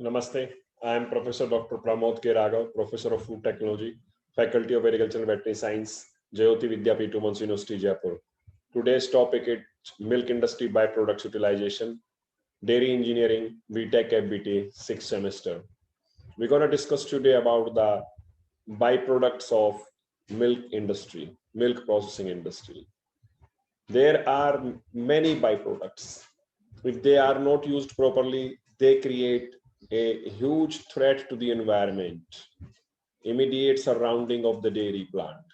Namaste. I am Professor Dr. Pramod K. Raghav, Professor of Food Technology, Faculty of Agriculture and Veterinary Science, Jayoti Vidyapeeth Women's University, Jaipur. Today's topic is milk industry byproducts utilization, dairy engineering, BTech FBT, sixth semester. We're going to discuss today about the byproducts of milk industry, milk processing industry. There are many byproducts. If they are not used properly, they create a huge threat to the environment, immediate surrounding of the dairy plant.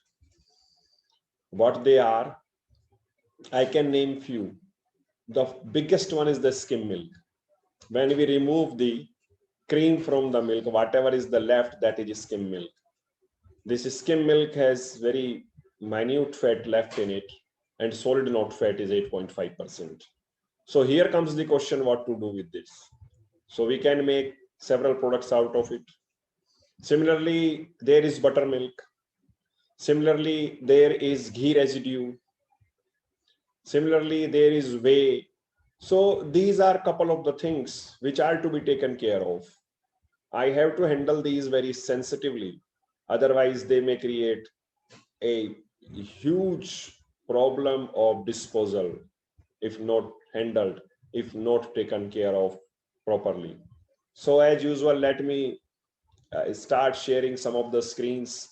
What they are, I can name few. The biggest one is the skim milk. When we remove the cream from the milk, whatever is the left, that is skim milk. This skim milk has very minute fat left in it, and solid not fat is 8.5%. So here comes the question what to do with this. So we can make several products out of it. Similarly, there is buttermilk. Similarly, there is ghee residue. Similarly, there is whey. So these are a couple of the things which are to be taken care of. I have to handle these very sensitively. Otherwise, they may create a huge problem of disposal if not handled, if not taken care of properly. So as usual, let me start sharing some of the screens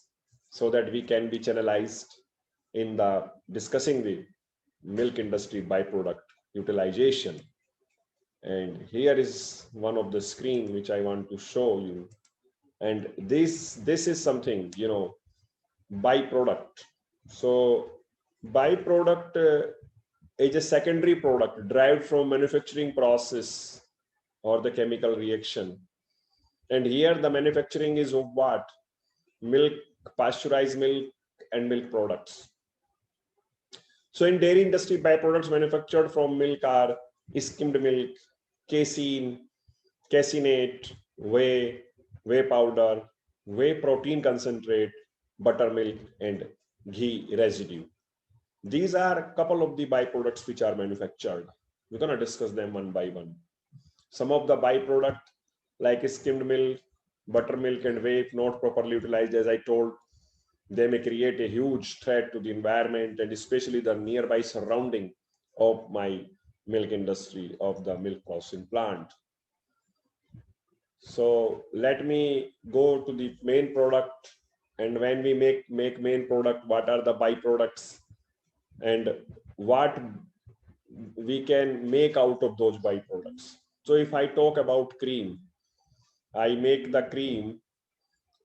so that we can be channelized in the discussing the milk industry byproduct utilization. And here is one of the screen which I want to show you. And this is something, byproduct. So byproduct is a secondary product derived from manufacturing process or the chemical reaction. And here the manufacturing is of what? Milk, pasteurized milk, and milk products. So in dairy industry, byproducts manufactured from milk are skimmed milk, casein, caseinate, whey powder, whey protein concentrate, buttermilk, and ghee residue. These are a couple of the byproducts which are manufactured. We're going to discuss them one by one. Some of the byproduct like skimmed milk, buttermilk, and whey, if not properly utilized, as I told, they may create a huge threat to the environment and especially the nearby surrounding of my milk industry, of the milk processing plant. So let me go to the main product. And when we make main product, what are the byproducts and what we can make out of those byproducts? So if I talk about cream, I make the cream,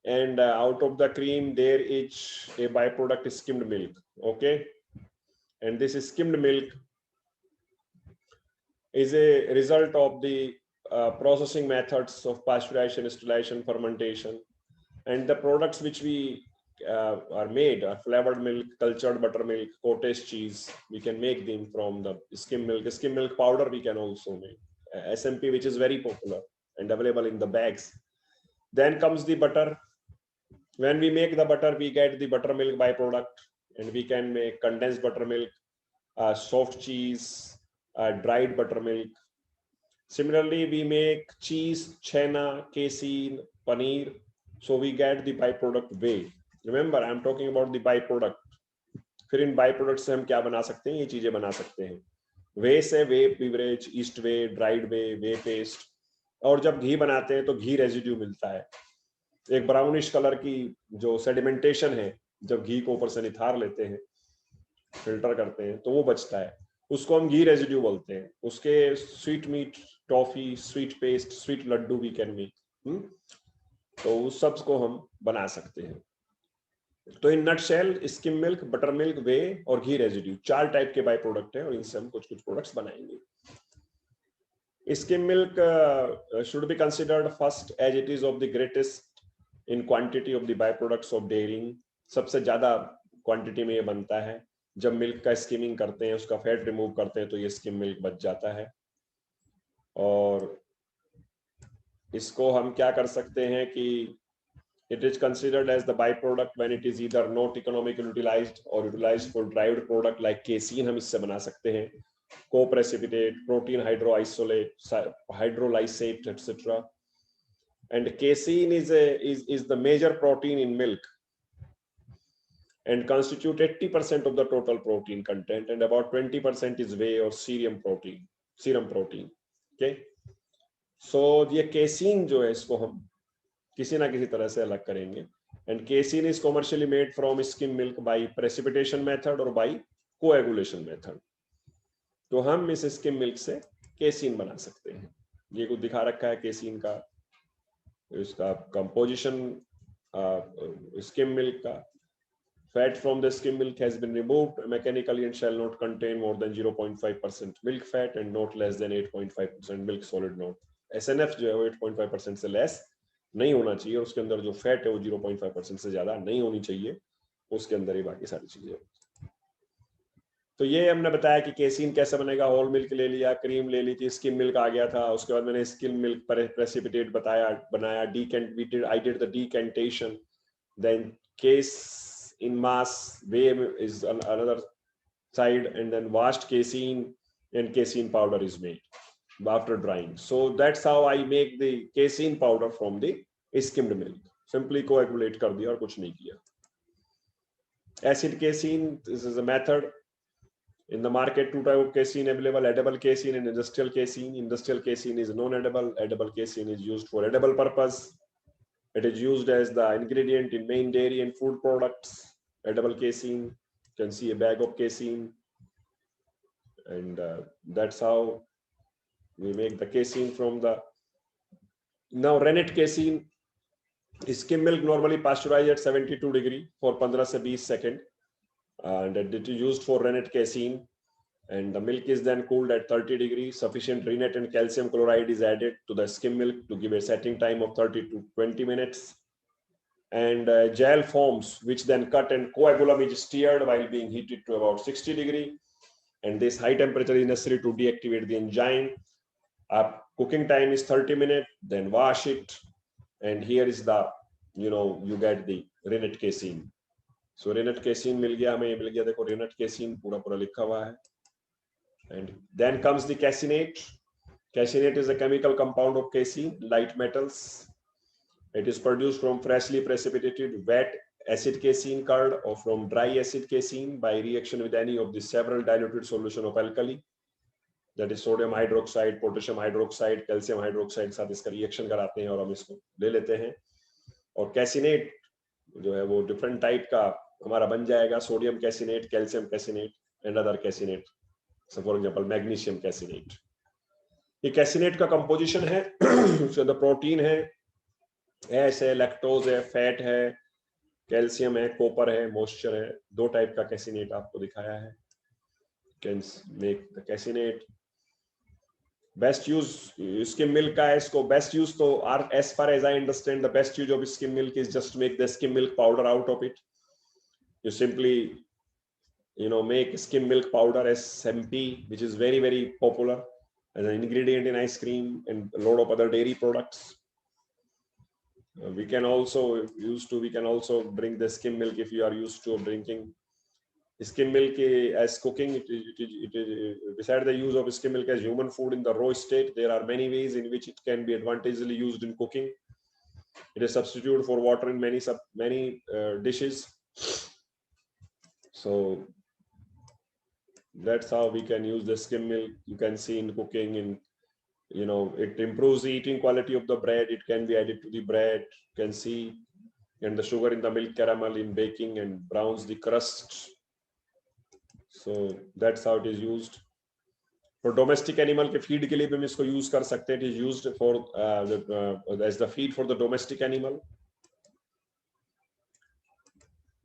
and out of the cream there is a byproduct skimmed milk. Okay, and this skimmed milk is a result of the processing methods of pasteurization, distillation, fermentation, and the products which we are made are flavored milk, cultured buttermilk, cottage cheese. We can make them from the skim milk. Skim milk powder we can also make. SMP, which is very popular and available in the bags. Then comes the butter. When we make the butter, we get the buttermilk byproduct, and we can make condensed buttermilk, soft cheese, dried buttermilk. Similarly, we make cheese, chena, casein, paneer. So we get the byproduct whey. Remember, I'm talking about the byproduct. फिर in by product से हम क्या बना सकते हैं? ये चीजें बना सकते हैं. वे से वे बिवरेज, ईस्ट वे, ड्राइड वे पेस्ट. और जब घी बनाते हैं तो घी रेजिड्यू मिलता है, एक ब्राउनिश कलर की जो सेडिमेंटेशन है. जब घी को ऊपर से निथार लेते हैं, फिल्टर करते हैं, तो वो बचता है. उसको हम घी रेजिड्यू बोलते हैं. उसके sweet meat, toffee, sweet paste, sweet laddu we can make. तो उस सब को हम बना सकते हैं. तो in nutshell skim milk, butter milk, whey और घी रेजिड्यू 4 टाइप के बाय प्रोडक्ट हैं, और इनसे हम कुछ प्रोडक्ट्स बनाएंगे. Skim milk should be considered first as it is of the greatest in quantity of the byproducts of dairying. सबसे ज्यादा क्वांटिटी में ये बनता है. जब मिल्क का स्किमिंग करते हैं, उसका फैट रिमूव करते हैं, तो ये स्किम मिल्क बच जाता है. और इसको हम क्या कर सकते हैं कि it is considered as the byproduct when it is either not economically utilized or utilized for derived product like casein. हम इससे बना सकते हैं co-precipitate, protein hydroisolate, hydrolysate, etc. and casein is the major protein in milk and constitute 80% of the total protein content, and about 20% is whey or serum protein. Okay, so ये casein जो है इसको हम किसी ना किसी तरह से अलग करेंगे, and casein is commercially made from skim milk by precipitation method or by coagulation method. तो हम इस skim milk से casein बना सकते हैं. ये कुछ दिखा रखा है casein का, इसका composition skim milk का. Fat from the skim milk has been removed mechanically and shall not contain more than 0.5% milk fat and not less than 8.5% milk solid note. SNF जो है वो 8.5% से less नहीं होना चाहिए, उसके अंदर जो फैट है वो 0.5% से ज्यादा नहीं होनी चाहिए, उसके अंदर ही बाकी सारी चीजें। तो ये हमने बताया कि केसिन कैसे बनेगा। होल मिल्क ले लिया, क्रीम ले ली थी, स्किम मिल्क आ गया था, उसके बाद मैंने स्किम मिल्क पर प्रेसिपिटेट बनाया, I did the decantation, then case in mass, whey is another side, and then washed casein and casein powder is made after drying. So that's how I make the casein powder from the skimmed milk. Simply coagulate कर दिया और कुछ नहीं किया. Acid casein, this is a method. In the market, two type of casein available: edible casein and industrial casein. Industrial casein is non-edible. Edible casein is used for edible purpose. It is used as the ingredient in main dairy and food products. Edible casein, you can see a bag of casein, and that's how we make the casein from the. Now rennet casein, skim milk normally pasteurized at 72 degree for 15 से 20 second, and it is used for rennet casein, and the milk is then cooled at 30 degrees. Sufficient rennet and calcium chloride is added to the skim milk to give a setting time of 30 to 20 minutes. And gel forms, which then cut, and coagulum is stirred while being heated to about 60 degree, and this high temperature is necessary to deactivate the enzyme. Cooking time is 30 minutes, then wash it, and here is the, you get the rennet casein. So rennet casein मिल गया हमें, मिल गया, देखो rennet casein पूरा लिखा हुआ है. And then comes the caseinate. Caseinate is a chemical compound of casein, light metals. It is produced from freshly precipitated wet acid casein curd or from dry acid casein by reaction with any of the several diluted solution of alkali, that is sodium hydroxide, potassium hydroxide, calcium hydroxide, साथ इसका reaction कराते हैं और हम इसको ले लेते हैं. और कैसिनेट जो है वो डिफरेंट टाइप का हमारा बन जाएगा: sodium caseinate, calcium caseinate and other caseinate. So for example magnesium caseinate. ये कैसिनेट का कंपोजिशन है, उसके अंदर प्रोटीन है, एस है, लैक्टोज है, फैट है, कैल्शियम है, कॉपर है, मॉइस्चर है. दो टाइप का कैसिनेट आपको दिखाया है. Can make the caseinate. Best use skim milk का है, इसको बेस्ट यूज तो as far as I understand the best use of skim milk is just make the skim milk powder out of it. You simply make skim milk powder, SMP, which is very very popular as an ingredient in ice cream and a lot of other dairy products. We can also drink the skim milk if you are used to drinking skim milk as cooking. Besides the use of skim milk as human food in the raw state, there are many ways in which it can be advantageously used in cooking. It is substitute for water in many dishes. So that's how we can use the skim milk. You can see in cooking, in it improves the eating quality of the bread. It can be added to the bread, you can see, and the sugar in the milk caramel in baking and browns the crust. So that's how it is used. For domestic animal के feed के लिए भी हम इसको use कर सकते हैं. It is used for as the feed for the domestic animal.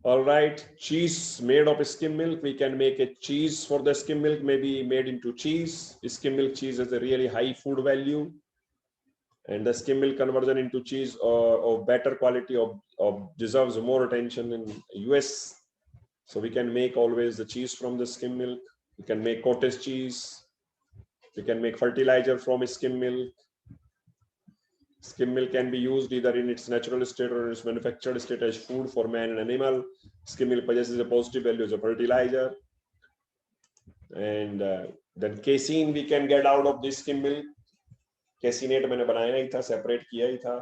All right, cheese made of skim milk. We can make a cheese for the skim milk, maybe made into cheese. Skim milk cheese has a really high food value, and the skim milk conversion into cheese of better quality of deserves more attention in US. So we can make always the cheese from the skim milk. We can make cottage cheese. We can make fertilizer from skim milk. Skim milk can be used either in its natural state or in its manufactured state as food for man and animal. Skim milk possesses a positive value as a fertilizer. And then casein we can get out of this skim milk. Caseinate मैंने बनाया ही था, separate किया ही था.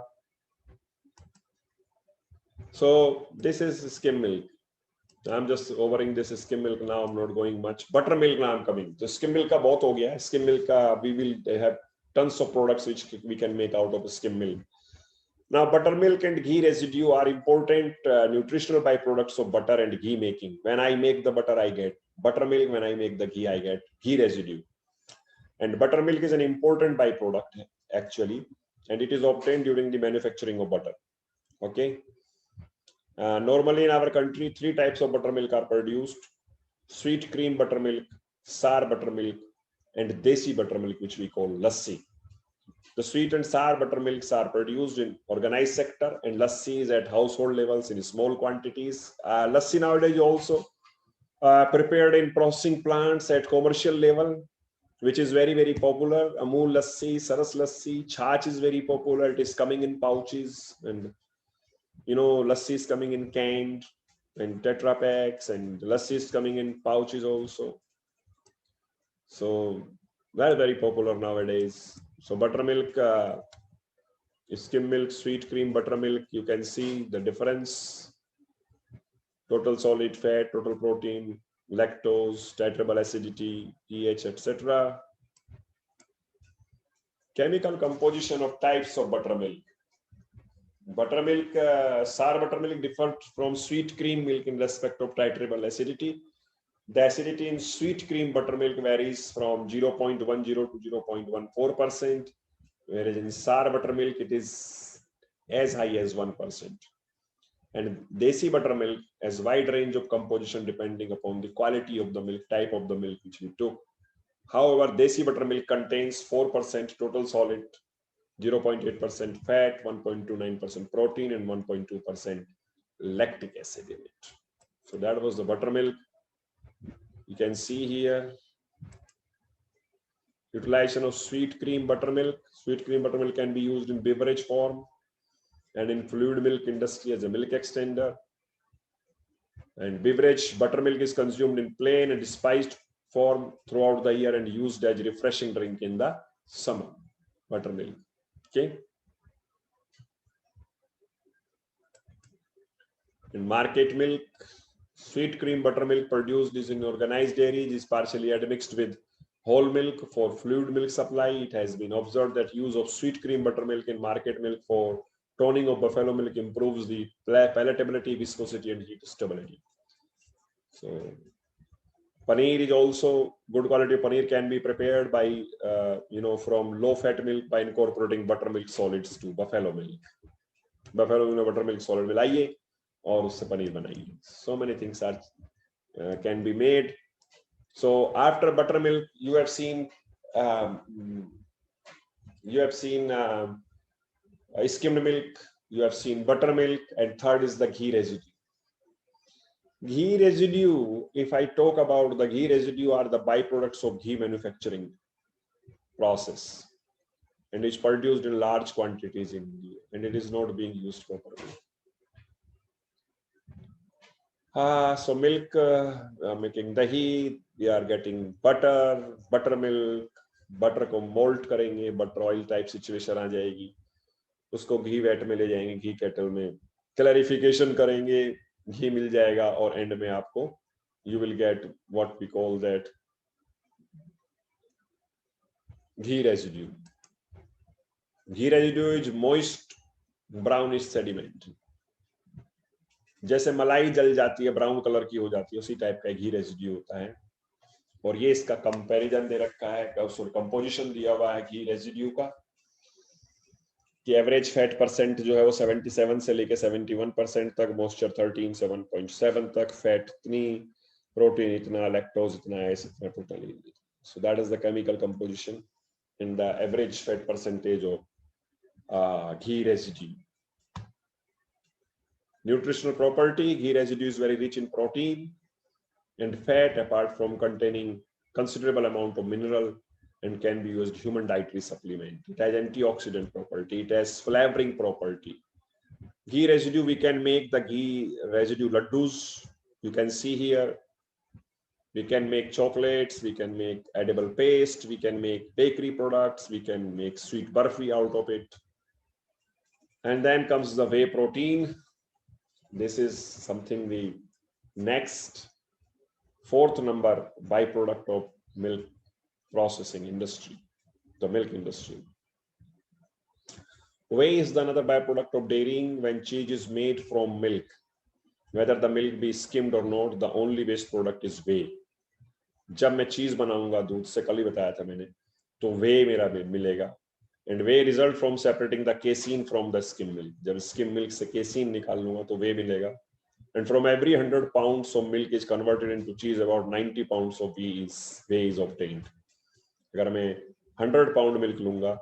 So this is skim milk. I'm just overing this skim milk now. I'm not going much. Buttermilk now I'm coming. So skim milk का बहुत हो गया है. Skim milk का we will have tons of products which we can make out of skim milk. Now buttermilk and ghee residue are important nutritional byproducts of butter and ghee making. When I make the butter, I get buttermilk. When I make the ghee, I get ghee residue. And buttermilk is an important byproduct actually, and it is obtained during the manufacturing of butter. Okay. Normally in our country, 3 types of buttermilk are produced: sweet cream buttermilk, sour buttermilk, and desi buttermilk, which we call lassi. The sweet and sour buttermilks are produced in organized sector, and lassi is at household levels in small quantities. Lassi nowadays is also prepared in processing plants at commercial level, which is very, very popular. Amul lassi, Saras lassi, Chach is very popular. It is coming in pouches, and you know, lassi is coming in canned and tetra packs, and lassi is coming in pouches also. So very, very popular nowadays. So buttermilk, skim milk, sweet cream, buttermilk, you can see the difference. Total solid fat, total protein, lactose, titrable acidity, pH, etc. Chemical composition of types of buttermilk. Buttermilk, sour buttermilk differs from sweet cream milk in respect of titrable acidity. The acidity in sweet cream buttermilk varies from 0.10 to 0.14%, whereas in sour buttermilk it is as high as 1%. And desi buttermilk has wide range of composition depending upon the quality of the milk, type of the milk which we took. However, desi buttermilk contains 4% total solid, 0.8% fat, 1.29% protein, and 1.2% lactic acid in it. So that was the buttermilk. You can see here utilization of sweet cream buttermilk. Sweet cream buttermilk can be used in beverage form and in fluid milk industry as a milk extender. And beverage buttermilk is consumed in plain and spiced form throughout the year and used as refreshing drink in the summer. Buttermilk. Okay. In market milk, sweet cream buttermilk produced is in organized dairies is partially admixed with whole milk for fluid milk supply. It has been observed that use of sweet cream buttermilk in market milk for toning of buffalo milk improves the palatability, viscosity, and heat stability. So paneer is also good quality. Paneer can be prepared by from low fat milk by incorporating buttermilk solids to buffalo milk. Buffalo buttermilk solid मिलाइए और उससे पनीर बनाइए. So many things are can be made. So after buttermilk, you have seen skimmed milk, you have seen buttermilk, and third is the ghee residue. Ghee residue, if I talk about the ghee residue, are the byproducts of ghee manufacturing process, and it's produced in large quantities in India, and it is not being used properly. So milk, making dahi, we are getting butter, buttermilk, butter को moult करेंगे, butter oil type situation आ जाएगी, उसको घी wait में ले जाएंगे, घी kettle में clarification करेंगे, घी मिल जाएगा और एंड में आपको you will get what we call that ghee residue. Ghee residue is moist brownish sediment. जैसे मलाई जल जाती है, ब्राउन कलर की हो जाती है, उसी टाइप का घी रेजिड्यू होता है. और ये इसका कंपैरिजन दे रखा है, कंपोजिशन दिया हुआ है घी रेजिड्यू का कि एवरेज फैट परसेंट जो है वो 77 से लेके 71% तक, मॉइस्चर 13, 7.7 तक, फैट इतनी, प्रोटीन इतना, लैक्टोज इतना, इतना totally. So that is the chemical composition in the average fat percentage of ghee residue. Nutritional property, ghee residue is very rich in protein and fat, apart from containing considerable amount of mineral, and can be used human dietary supplement. It has antioxidant property, it has flavoring property. Ghee residue, we can make the ghee residue laddus. You can see here, we can make chocolates, we can make edible paste, we can make bakery products, we can make sweet barfi out of it. And then comes the whey protein. This is something the next fourth number byproduct of milk processing industry, the milk industry. Whey is another byproduct of dairying. When cheese is made from milk, whether the milk be skimmed or not, the only waste product is whey. जब मैं चीज बनाऊंगा दूध से, कल ही बताया था मैंने, तो वे मेरा मिलेगा. And way result from separating the casein from the skim milk. जब स्किम मिल्क से केसीन निकाल लूंगा तो वे मिलेगा. And from every 100 pounds of milk is converted into cheese, about 90 pounds of whey is obtained. अगर मैं 100 पाउंड मिल्क लूंगा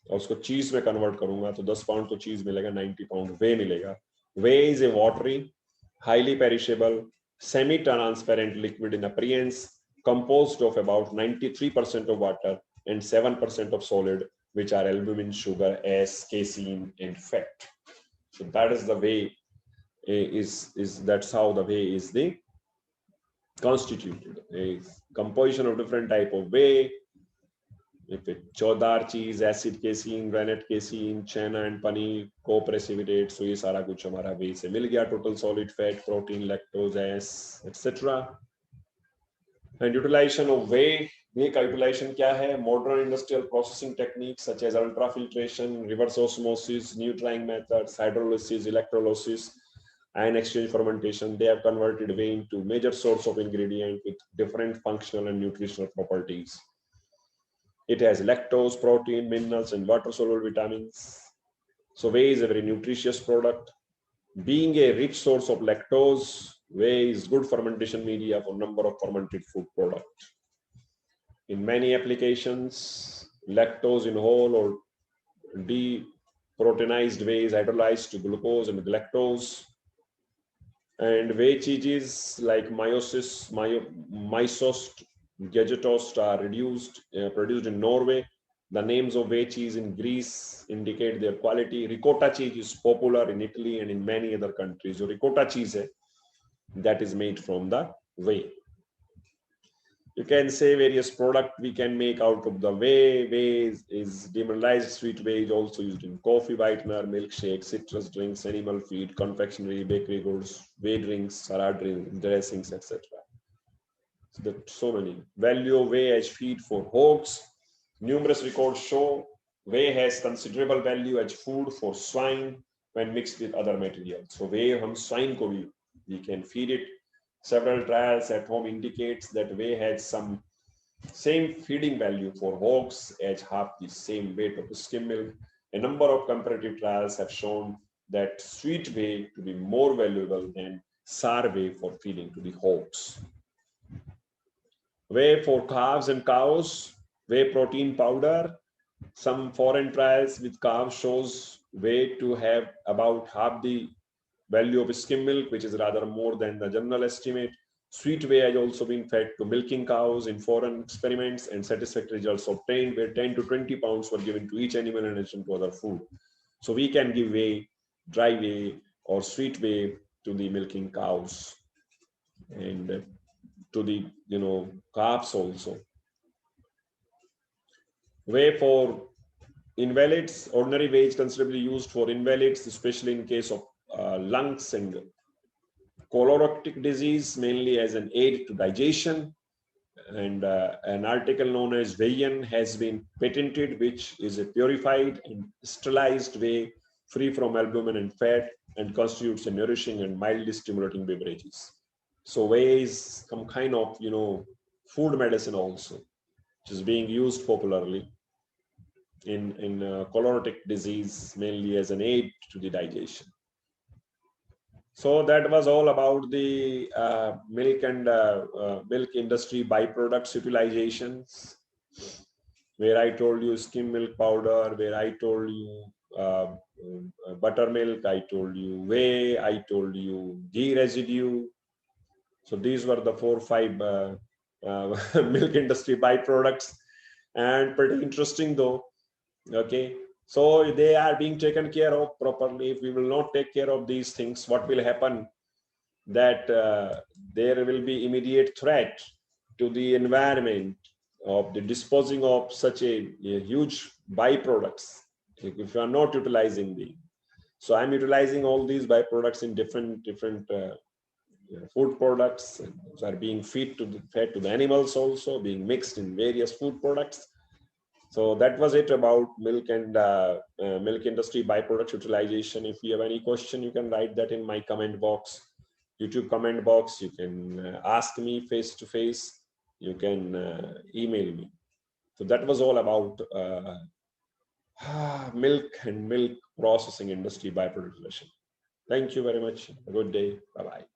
और उसको चीज में कन्वर्ट करूंगा तो 10 पाउंड तो चीज मिलेगा, 90 पाउंड वे मिलेगा. Way is a watery, highly perishable, semi-transparent liquid in appearance, composed of about 93% of water and 7% of solid, which are albumin, sugar, as casein, and fat. So that is the way. That's how the whey is the constituted. A composition of different type of whey. If it Chavdar cheese, acid casein, rennet casein, chena and paneer, co-precipitate, so ये सारा कुछ हमारा whey से मिल गया. Total solid fat, protein, lactose, etc. And utilization of whey. Whey का utilization क्या है? Modern industrial processing techniques such as ultrafiltration, reverse osmosis, neutering methods, hydrolysis, electrolysis, ion exchange fermentation, they have converted whey into major source of ingredient with different functional and nutritional properties. It has lactose, protein, minerals, and water-soluble vitamins. So whey is a very nutritious product. Being a rich source of lactose, whey is good fermentation media for number of fermented food products. In many applications, lactose in whole or deproteinized whey is hydrolyzed to glucose and galactose. And whey cheeses like Myosost, Gagetost are produced in Norway. The names of whey cheese in Greece indicate their quality. Ricotta cheese is popular in Italy and in many other countries. So ricotta cheese that is made from the whey. You can say various products we can make out of the whey. Whey is demineralized sweet whey is also used in coffee, whitener, milkshake, citrus drinks, animal feed, confectionery, bakery goods, whey drinks, salad drinks, dressings, etc. So many. Value of whey as feed for hogs. Numerous records show whey has considerable value as food for swine when mixed with other materials. So whey hum swine ko bhi, we can feed it. Several trials at home indicates that whey has some same feeding value for hogs as half the same weight of skim milk. A number of comparative trials have shown that sweet whey to be more valuable than sour whey for feeding to the hogs. Whey for calves and cows, whey protein powder. Some foreign trials with calves shows whey to have about half the value of skim milk, which is rather more than the general estimate. Sweet whey has also been fed to milking cows in foreign experiments, and satisfactory results obtained where 10 to 20 pounds were given to each animal in addition to other food. So we can give whey, dry whey or sweet whey to the milking cows and to the calves also. Whey for invalids. Ordinary whey is considerably used for invalids, especially in case of lungs and colorectal disease, mainly as an aid to digestion. And an article known as Wheyan has been patented, which is a purified and sterilized whey free from albumin and fat and constitutes a nourishing and mildly stimulating beverages. So whey is some kind of food medicine also, which is being used popularly in colorectal disease, mainly as an aid to the digestion. So that was all about the milk and milk industry byproducts utilizations, where I told you skim milk powder, where I told you buttermilk, I told you whey, I told you ghee residue. So these were the 4 or 5 milk industry byproducts, and pretty interesting though. Okay, so they are being taken care of properly. If we will not take care of these things, what will happen? That there will be immediate threat to the environment of the disposing of such a huge byproducts if you are not utilizing the. So I'm utilizing all these byproducts in different food products. Those are being fed to the animals, also being mixed in various food products. So that was it about milk and milk industry byproduct utilization. If you have any question, you can write that in my comment box, YouTube comment box. You can ask me face to face. You can email me. So that was all about milk and milk processing industry byproduct utilization. Thank you very much. Have a good day. Bye-bye.